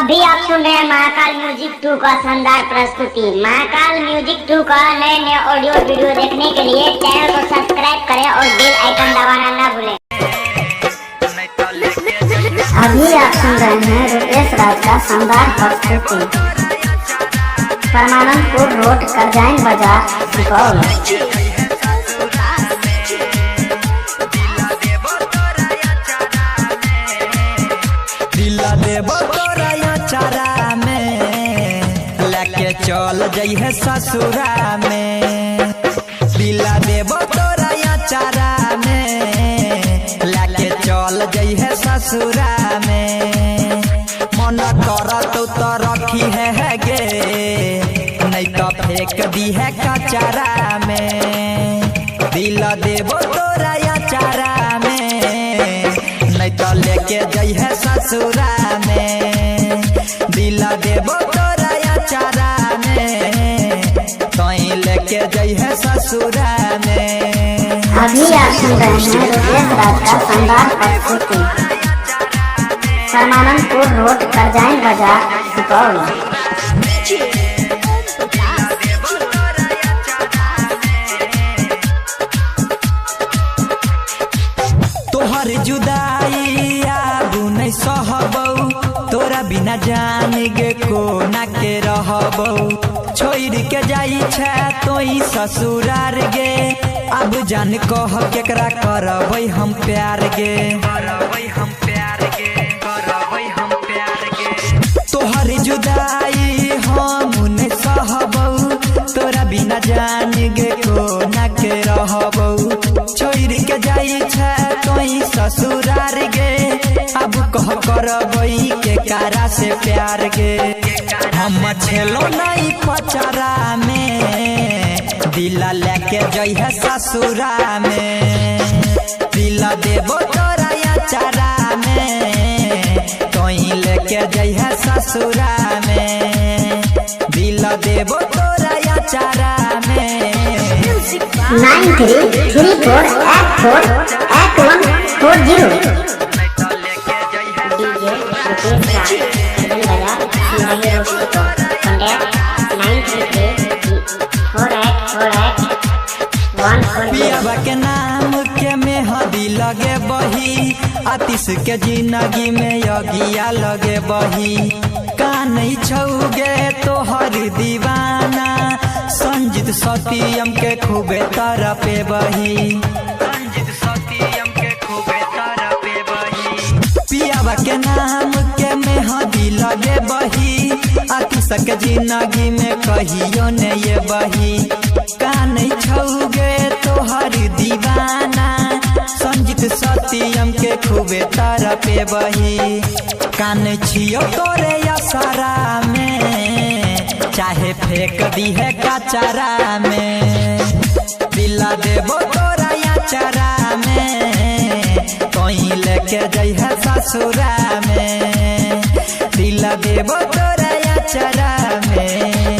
अभी आप सुन रहे हैं महाकाल म्यूजिक 2 का शानदार प्रस्तुति। महाकाल म्यूजिक 2 का नए नए ऑडियो वीडियो देखने के लिए चैनल को सब्सक्राइब करें और बेल आइकन दबाना ना भूलें। अभी आप सुन रहे हैं रुपेश राज का शानदार प्रस्तुति। परमानंदपुर रोड करजाइन बाजार सुपौल। दिला देबो तोरा चारा में लेके चल जइहे ससुरा में। दिला देबो तोरा चारा में लेके चल जइहे ससुरा में। मन करत तो रखी है गे नहीं तो फेंक दी है कचरा में। दिला देबो तोरा चारा में नहीं तो लेके जइहे ससुरा में। दिला देबो तोरा चारा में तोई लेके जइहे ससुरा में। अभी आप सुन रहे हैं रुपेश राज का शानदार प्रस्तुति। परमानंदपुर रोड करजाइन बाजार सुपौल। तोहर जुदाई आबू नहीं सहबौ तोरा बिना जान गे कोना के रहबौ। छोड़ के जाई छे तोई ससुरार गे अब जान कह केकरा करबै हम प्यार गे। तोहर जुदाई हम नहीं सहबौ तोरा बिना जान गे कोना के रहबौ। छोड़ के जाई छे तोई ससुरार गे अब कह करबै के कारा से प्यार गे। हम छेलो नहीं पचरा में दिला लेके जइहे ससुरा में। दिला देबो तोरा चारा में तोई लेके जइहे ससुरा में। दिला देबो तोरा चारा में। 9334848140 पियाबा के नाम के मेहदी लगे बही आतिश के जिंदगी में यगिया लगे बही। कानई छौगे तोहर दीवाना संजीत सत्यम के खूबे तरफे बही। पियाबा के नाम के मेहदी लगे बही आतिश के जिंदगी में कहियो ने ये बही। कानई छौगे तोहर दीवाना संजीत सत्यम के खूबे तरफे बही। कान छियो तोरे असरा में चाहे फेंक दी है कचरा में। दिला देबो तोरा चारा में तोई लेके जइहे ससुरा में। दिला देबो तोरा चारा में।